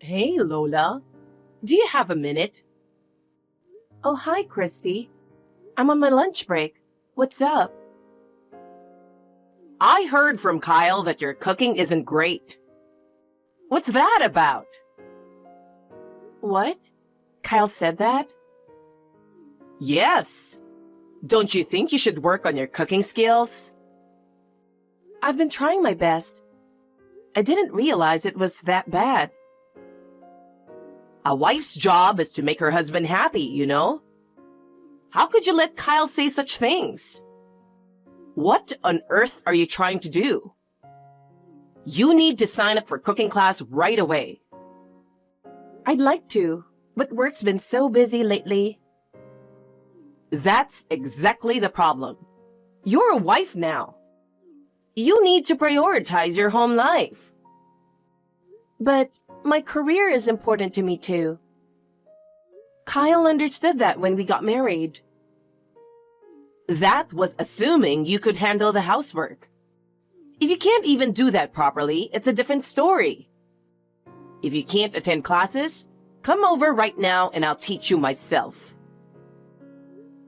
Hey, Lola. Do you have a minute? Oh, hi, Christy. I'm on my lunch break. What's up? I heard from Kyle that your cooking isn't great. What's that about? What? Kyle said that? Yes. Don't you think you should work on your cooking skills? I've been trying my best. I didn't realize it was that bad. A wife's job is to make her husband happy, you know? How could you let Kyle say such things? What on earth are you trying to do? You need to sign up for cooking class right away. I'd like to, but work's been so busy lately. That's exactly the problem. You're a wife now. You need to prioritize your home life. But my career is important to me too. Kyle understood that when we got married. That was assuming you could handle the housework. If you can't even do that properly, it's a different story. If you can't attend classes, come over right now and I'll teach you myself.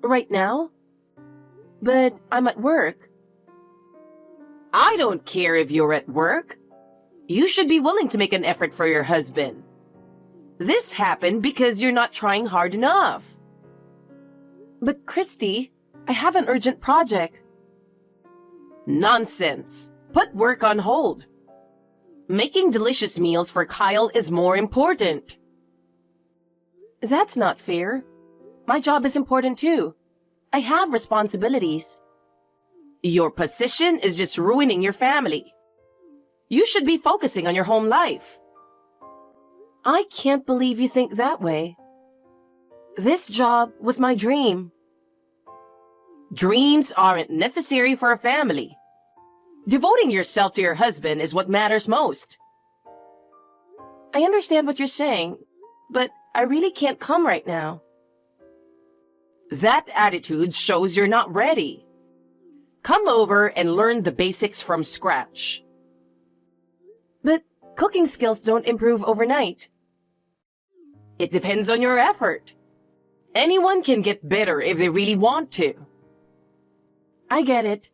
Right now? But I'm at work. I don't care if you're at work. You should be willing to make an effort for your husband. This happened because you're not trying hard enough. But Christy, I have an urgent project. Nonsense. Put work on hold. Making delicious meals for Kyle is more important. That's not fair. My job is important too. I have responsibilities. Your position is just ruining your family. You should be focusing on your home life. I can't believe you think that way. This job was my dream. Dreams aren't necessary for a family. Devoting yourself to your husband is what matters most. I understand what you're saying, but I really can't come right now. That attitude shows you're not ready. Come over and learn the basics from scratch. But cooking skills don't improve overnight. It depends on your effort. Anyone can get better if they really want to. I get it,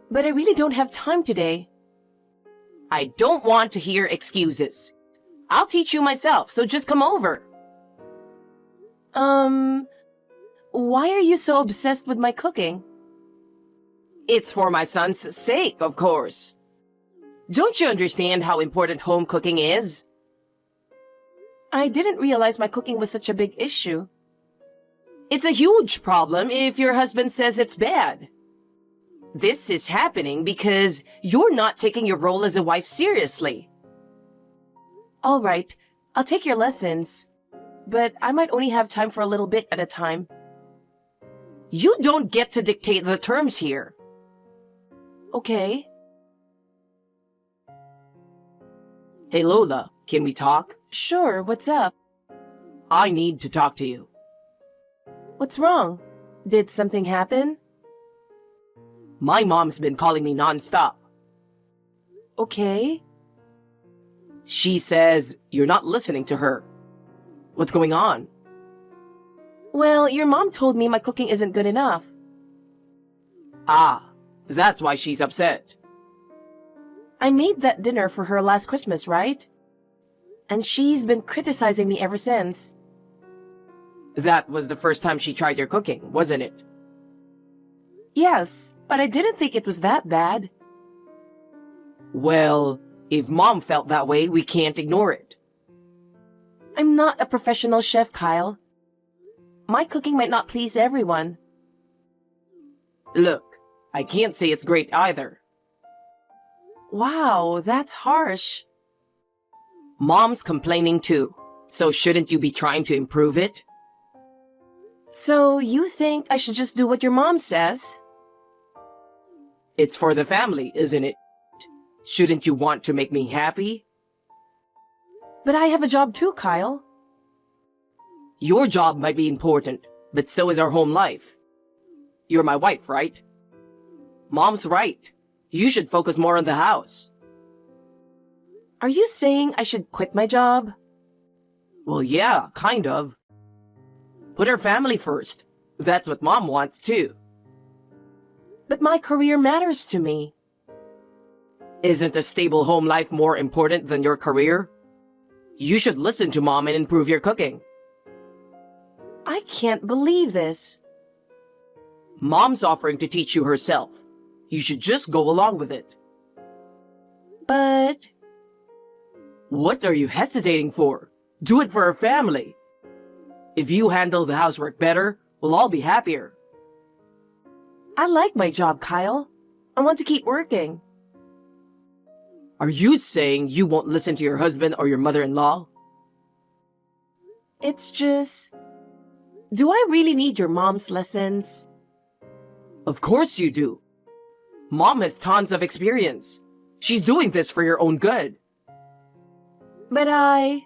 but I really don't have time today. I don't want to hear excuses. I'll teach you myself, so just come over. Why are you so obsessed with my cooking? It's for my son's sake, of course. Don't you understand how important home cooking is? I didn't realize my cooking was such a big issue. It's a huge problem if your husband says it's bad. This is happening because you're not taking your role as a wife seriously. All right, I'll take your lessons, but I might only have time for a little bit at a time. You don't get to dictate the terms here. Okay. Hey Lola, can we talk? Sure, what's up? I need to talk to you. What's wrong? Did something happen? My mom's been calling me nonstop. Okay. She says you're not listening to her. What's going on? Well, your mom told me my cooking isn't good enough. Ah, that's why she's upset. I made that dinner for her last Christmas, right? And she's been criticizing me ever since. That was the first time she tried your cooking, wasn't it? Yes, but I didn't think it was that bad. Well, if Mom felt that way, we can't ignore it. I'm not a professional chef, Kyle. My cooking might not please everyone. Look, I can't say it's great either. Wow, that's harsh. Mom's complaining too, so shouldn't you be trying to improve it? So you think I should just do what your mom says? It's for the family, isn't it? Shouldn't you want to make me happy? But I have a job too, Kyle. Your job might be important, but so is our home life. You're my wife, right? Mom's right. You should focus more on the house. Are you saying I should quit my job? Well, yeah, kind of. Put her family first. That's what Mom wants too. But my career matters to me. Isn't a stable home life more important than your career? You should listen to Mom and improve your cooking. I can't believe this. Mom's offering to teach you herself. You should just go along with it. But What are you hesitating for? Do it for our family. If you handle the housework better, we'll all be happier. I like my job, Kyle. I want to keep working. Are you saying you won't listen to your husband or your mother-in-law? It's just... Do I really need your mom's lessons? Of course you do. Mom has tons of experience. She's doing this for your own good. But I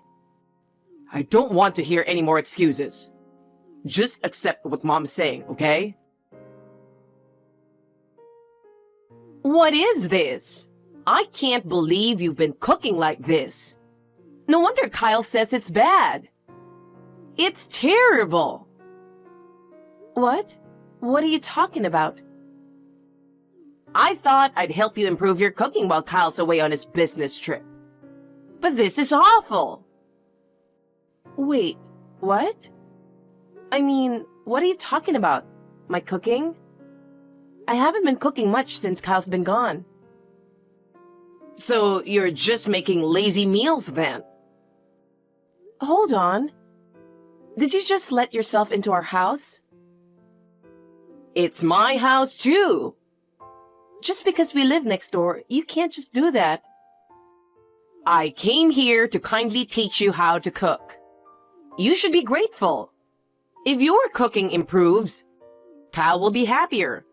don't want to hear any more excuses. Just accept what Mom's saying, okay? What is this? I can't believe you've been cooking like this. No wonder Kyle says it's bad. It's terrible. What? What are you talking about? I thought I'd help you improve your cooking while Kyle's away on his business trip. But this is awful. Wait, what? I mean, what are you talking about? My cooking? I haven't been cooking much since Kyle's been gone. So you're just making lazy meals then? Hold on. Did you just let yourself into our house? It's my house too. Just because we live next door, you can't just do that. I came here to kindly teach you how to cook. You should be grateful. If your cooking improves, Kyle will be happier,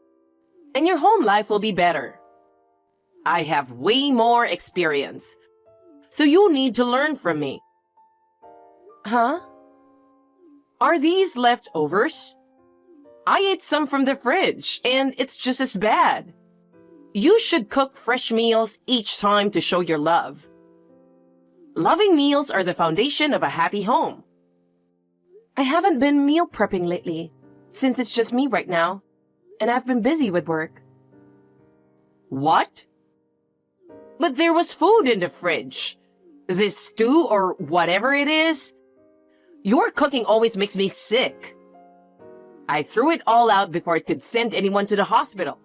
and your home life will be better. I have way more experience, so you'll need to learn from me. Huh? Are these leftovers? I ate some from the fridge, and it's just as bad. You should cook fresh meals each time to show your love. Loving meals are the foundation of a happy home. I haven't been meal prepping lately, since it's just me right now, and I've been busy with work. What? But there was food in the fridge. This stew or whatever it is. Your cooking always makes me sick. I threw it all out before it could send anyone to the hospital.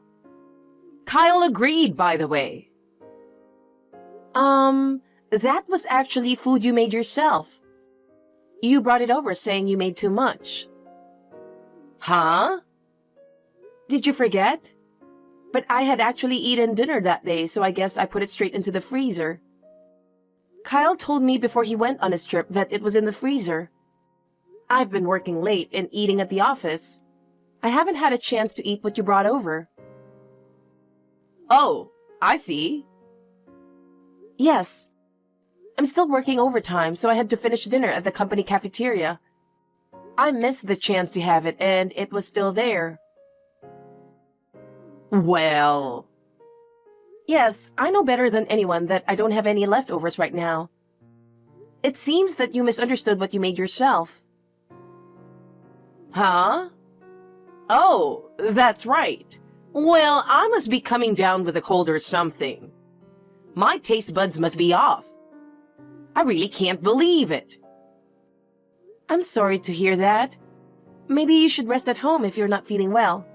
Kyle agreed, by the way. That was actually food you made yourself. You brought it over saying you made too much. Huh? Did you forget? But I had actually eaten dinner that day, so I guess I put it straight into the freezer. Kyle told me before he went on his trip that it was in the freezer. I've been working late and eating at the office. I haven't had a chance to eat what you brought over. Oh, I see. Yes. I'm still working overtime, so I had to finish dinner at the company cafeteria. I missed the chance to have it, and it was still there. Well... Yes, I know better than anyone that I don't have any leftovers right now. It seems that you misunderstood what you made yourself. Huh? Oh, that's right. Well, I must be coming down with a cold or something. My taste buds must be off. I really can't believe it. I'm sorry to hear that. Maybe you should rest at home if you're not feeling well.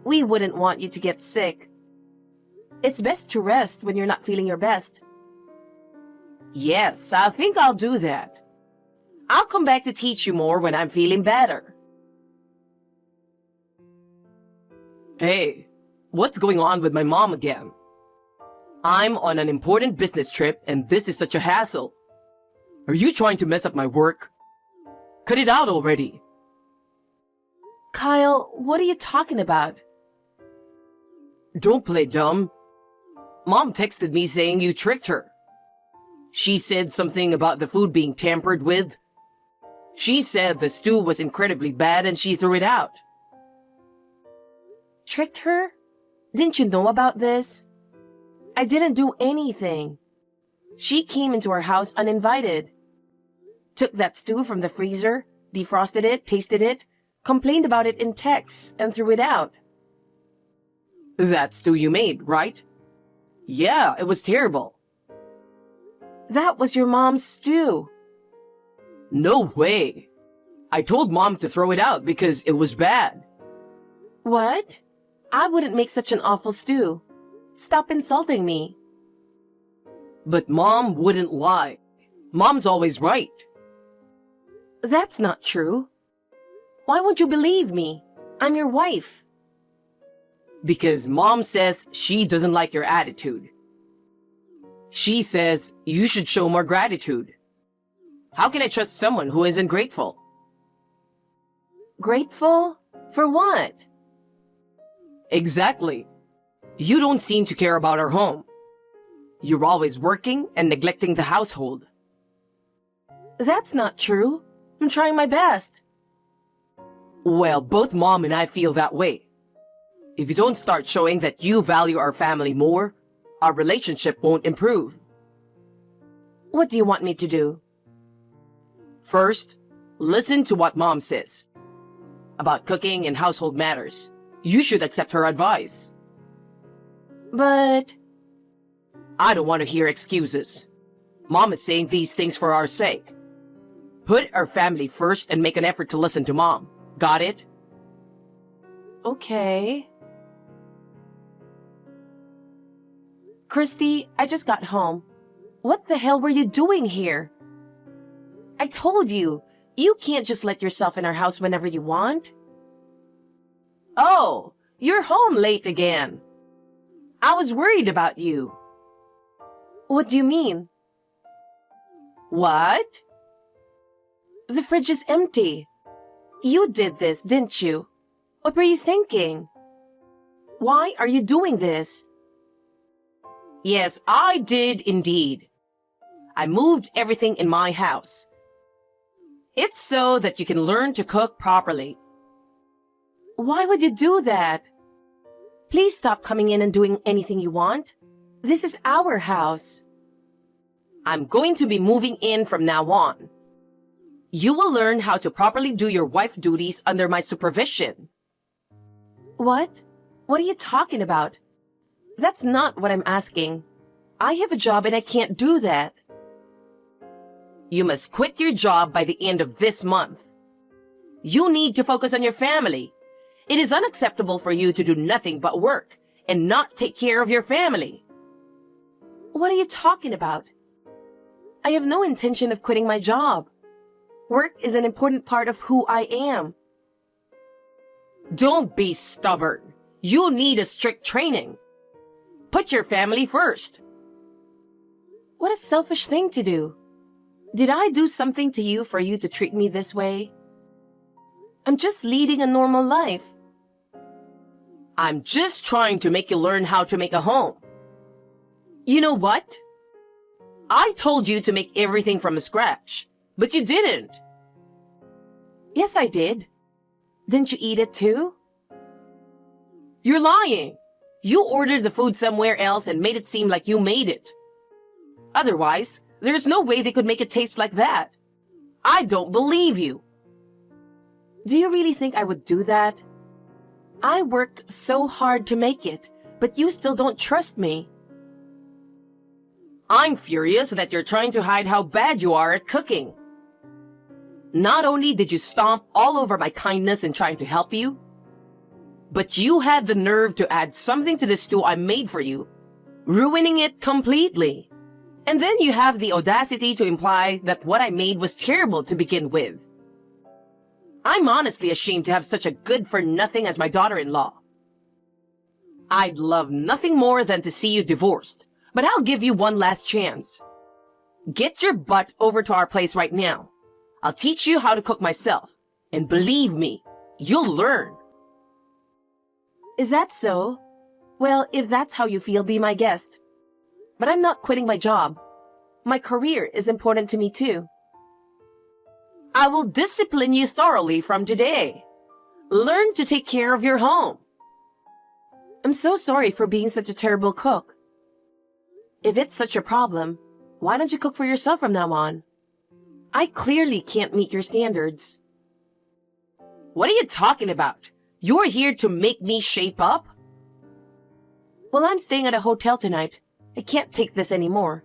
We wouldn't want you to get sick. It's best to rest when you're not feeling your best. Yes, I think I'll do that. I'll come back to teach you more when I'm feeling better. Hey, what's going on with my mom again? I'm on an important business trip and this is such a hassle. Are you trying to mess up my work? Cut it out already. Kyle, what are you talking about? Don't play dumb. Mom texted me saying you tricked her. She said something about the food being tampered with. She said the stew was incredibly bad and she threw it out. Tricked her? Didn't you know about this? I didn't do anything. She came into our house uninvited. took that stew from the freezer, defrosted it, tasted it, complained about it in texts, and threw it out. That stew you made, right? Yeah, it was terrible. That was your mom's stew. No way. I told Mom to throw it out because it was bad. What? I wouldn't make such an awful stew. Stop insulting me. But Mom wouldn't lie. Mom's always right. That's not true. Why won't you believe me? I'm your wife. Because Mom says she doesn't like your attitude. She says you should show more gratitude. How can I trust someone who isn't grateful? Grateful? For what? Exactly. You don't seem to care about our home. You're always working and neglecting the household. That's not true. I'm trying my best. Well, both Mom and I feel that way. If you don't start showing that you value our family more, our relationship won't improve. What do you want me to do? First, listen to what Mom says. About cooking and household matters. You should accept her advice. But... I don't want to hear excuses. Mom is saying these things for our sake. Put our family first and make an effort to listen to Mom. Got it? Okay. Christy, I just got home. What the hell were you doing here? I told you, you can't just let yourself in our house whenever you want. Oh, you're home late again. I was worried about you. What do you mean? What? The fridge is empty. You did this, didn't you? What were you thinking? Why are you doing this? Yes, I did indeed. I moved everything in my house. It's so that you can learn to cook properly. Why would you do that? Please stop coming in and doing anything you want. This is our house. I'm going to be moving in from now on. You will learn how to properly do your wife duties under my supervision. What? What are you talking about? That's not what I'm asking. I have a job and I can't do that. You must quit your job by the end of this month. You need to focus on your family. It is unacceptable for you to do nothing but work and not take care of your family. What are you talking about? I have no intention of quitting my job. Work is an important part of who I am. Don't be stubborn. You need a strict training. Put your family first. What a selfish thing to do. Did I do something to you for you to treat me this way? I'm just leading a normal life. I'm just trying to make you learn how to make a home. You know what? I told you to make everything from scratch, but you didn't. Yes, I did. Didn't you eat it too? You're lying. You ordered the food somewhere else and made it seem like you made it. Otherwise, there's no way they could make it taste like that. I don't believe you. Do you really think I would do that? I worked so hard to make it, but you still don't trust me. I'm furious that you're trying to hide how bad you are at cooking. Not only did you stomp all over my kindness in trying to help you, but you had the nerve to add something to the stew I made for you, ruining it completely. And then you have the audacity to imply that what I made was terrible to begin with. I'm honestly ashamed to have such a good-for-nothing as my daughter-in-law. I'd love nothing more than to see you divorced, but I'll give you one last chance. Get your butt over to our place right now. I'll teach you how to cook myself, and believe me, you'll learn. Is that so? Well, if that's how you feel, be my guest. But I'm not quitting my job. My career is important to me too. I will discipline you thoroughly from today. Learn to take care of your home. I'm so sorry for being such a terrible cook. If it's such a problem, why don't you cook for yourself from now on? I clearly can't meet your standards. What are you talking about? You're here to make me shape up? Well, I'm staying at a hotel tonight. I can't take this anymore.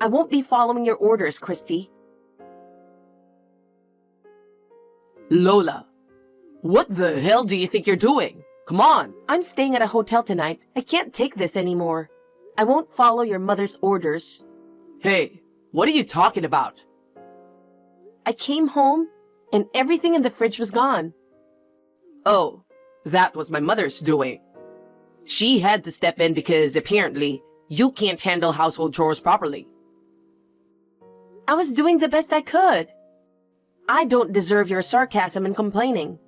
I won't be following your orders, Christy. Lola, what the hell do you think you're doing? Come on. I'm staying at a hotel tonight. I can't take this anymore. I won't follow your mother's orders. Hey, what are you talking about? I came home and everything in the fridge was gone. Oh, that was my mother's doing. She had to step in because apparently you can't handle household chores properly. I was doing the best I could. I don't deserve your sarcasm and complaining.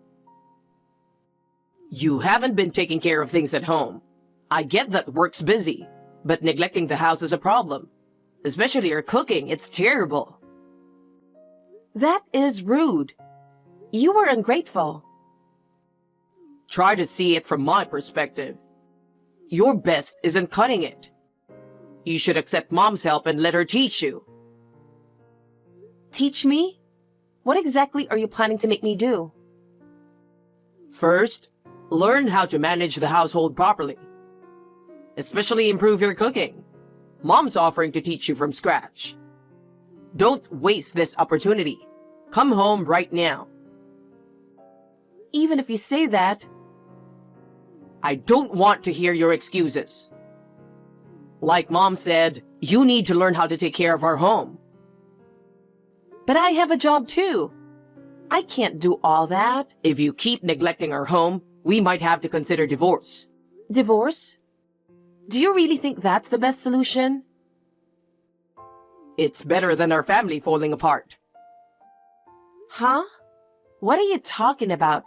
You haven't been taking care of things at home. I get that work's busy, but neglecting the house is a problem. Especially your cooking, it's terrible. That is rude. You were ungrateful. Try to see it from my perspective. Your best isn't cutting it. You should accept Mom's help and let her teach you. Teach me? What exactly are you planning to make me do? First, learn how to manage the household properly. Especially improve your cooking. Mom's offering to teach you from scratch. Don't waste this opportunity. Come home right now. Even if you say that, I don't want to hear your excuses. Like Mom said, you need to learn how to take care of our home. but I have a job too. I can't do all that. If you keep neglecting our home, we might have to consider divorce. Divorce? Do you really think that's the best solution? It's better than our family falling apart. Huh? What are you talking about?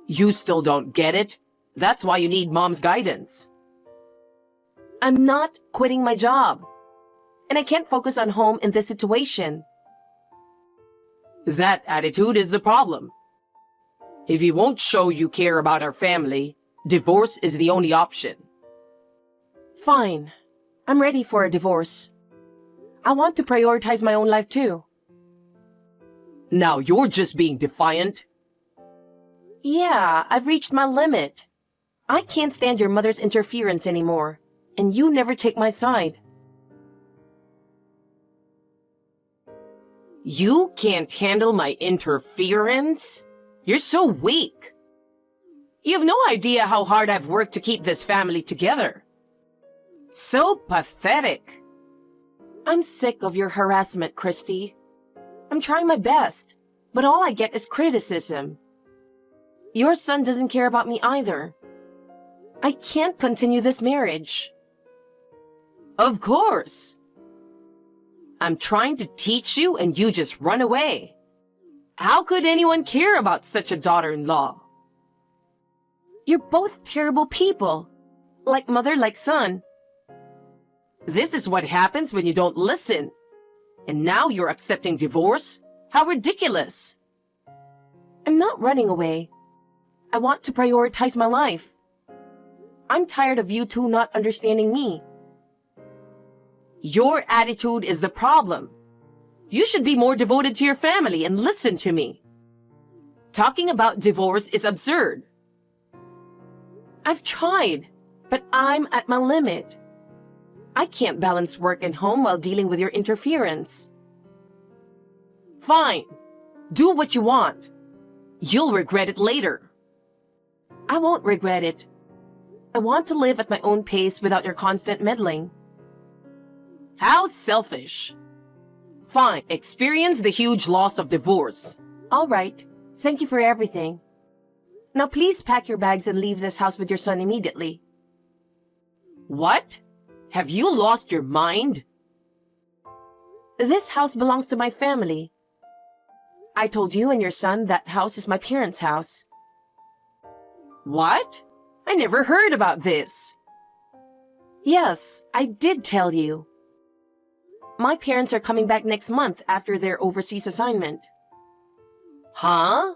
You still don't get it? That's why you need Mom's guidance. I'm not quitting my job. And I can't focus on home in this situation. That attitude is the problem. If you won't show you care about our family, divorce is the only option. Fine. I'm ready for a divorce. I want to prioritize my own life too. Now you're just being defiant. Yeah, I've reached my limit. I can't stand your mother's interference anymore, and you never take my side. You can't handle my interference? You're so weak. You have no idea how hard I've worked to keep this family together. So pathetic. I'm sick of your harassment, Christy. I'm trying my best, but all I get is criticism. Your son doesn't care about me either. I can't continue this marriage. Of course. I'm trying to teach you and you just run away. How could anyone care about such a daughter-in-law? You're both terrible people. Like mother, like son. This is what happens when you don't listen. And now you're accepting divorce? How ridiculous. I'm not running away. I want to prioritize my life. I'm tired of you two not understanding me. Your attitude is the problem. You should be more devoted to your family and listen to me. Talking about divorce is absurd. I've tried, but I'm at my limit. I can't balance work and home while dealing with your interference. Fine. Do what you want. You'll regret it later. I won't regret it. I want to live at my own pace without your constant meddling. How selfish. Fine, experience the huge loss of divorce. All right. Thank you for everything. Now please pack your bags and leave this house with your son immediately. What? Have you lost your mind? This house belongs to my family. I told you and your son that house is my parents' house. What? I never heard about this. Yes, I did tell you. My parents are coming back next month after their overseas assignment. Huh?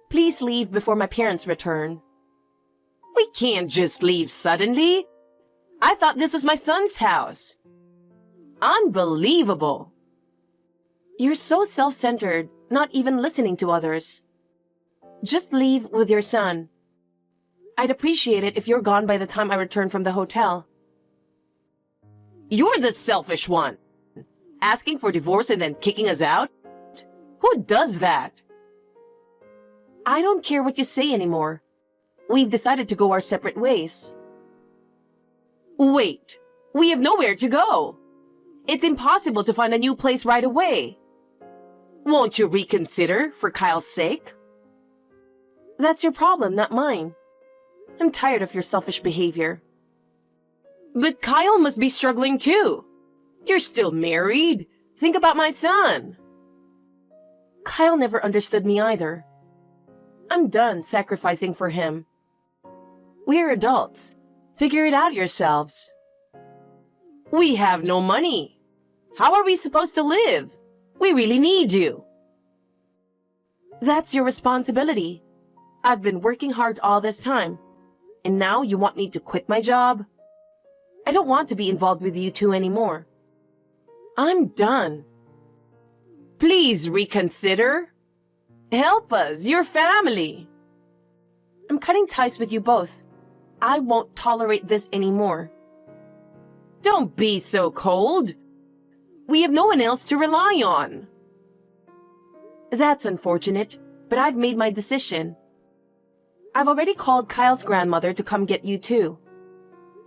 Please leave before my parents return. We can't just leave suddenly. I thought this was my son's house. Unbelievable. You're so self-centered, not even listening to others. Just leave with your son. I'd appreciate it if you're gone by the time I return from the hotel. You're the selfish one. Asking for divorce and then kicking us out? Who does that? I don't care what you say anymore. We've decided to go our separate ways. Wait, we have nowhere to go. It's impossible to find a new place right away. Won't you reconsider for Kyle's sake? That's your problem, not mine. I'm tired of your selfish behavior. But Kyle must be struggling too. You're still married. Think about my son. Kyle never understood me either. I'm done sacrificing for him. We're adults. Figure it out yourselves. We have no money. How are we supposed to live? We really need you. That's your responsibility. I've been working hard all this time. And now you want me to quit my job? I don't want to be involved with you two anymore. I'm done. Please reconsider. Help us, your family. I'm cutting ties with you both. I won't tolerate this anymore. Don't be so cold. We have no one else to rely on. That's unfortunate, but I've made my decision. I've already called Kyle's grandmother to come get you too.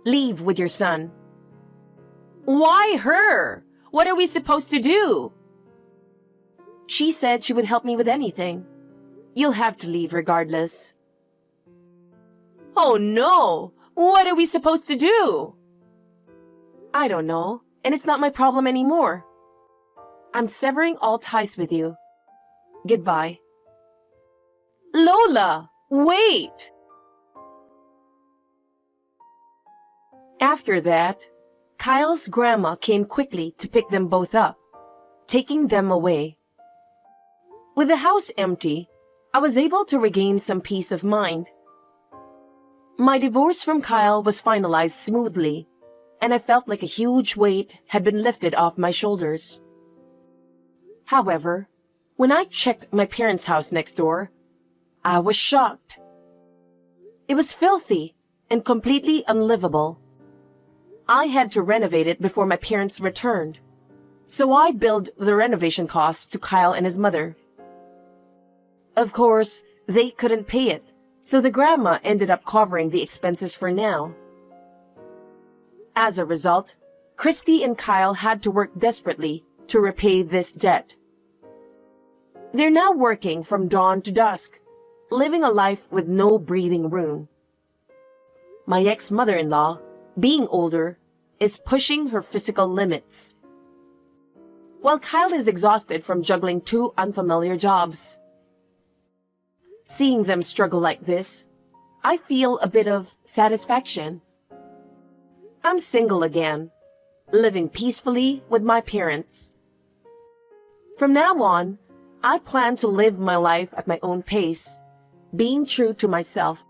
Leave with your son. Why her? What are we supposed to do? She said she would help me with anything. You'll have to leave regardless. Oh no! What are we supposed to do? I don't know, and it's not my problem anymore. I'm severing all ties with you. Goodbye. Lola, wait! After that, Kyle's grandma came quickly to pick them both up, taking them away. With the house empty, I was able to regain some peace of mind. My divorce from Kyle was finalized smoothly, and I felt like a huge weight had been lifted off my shoulders. However, when I checked my parents' house next door, I was shocked. It was filthy and completely unlivable. I had to renovate it before my parents returned, so I billed the renovation costs to Kyle and his mother. Of course, they couldn't pay it, so the grandma ended up covering the expenses for now. As a result, Christy and Kyle had to work desperately to repay this debt. They're now working from dawn to dusk, living a life with no breathing room. My ex-mother-in-law, being older, is pushing her physical limits, while Kyle is exhausted from juggling two unfamiliar jobs. Seeing them struggle like this, I feel a bit of satisfaction. I'm single again, living peacefully with my parents. From now on, I plan to live my life at my own pace, being true to myself.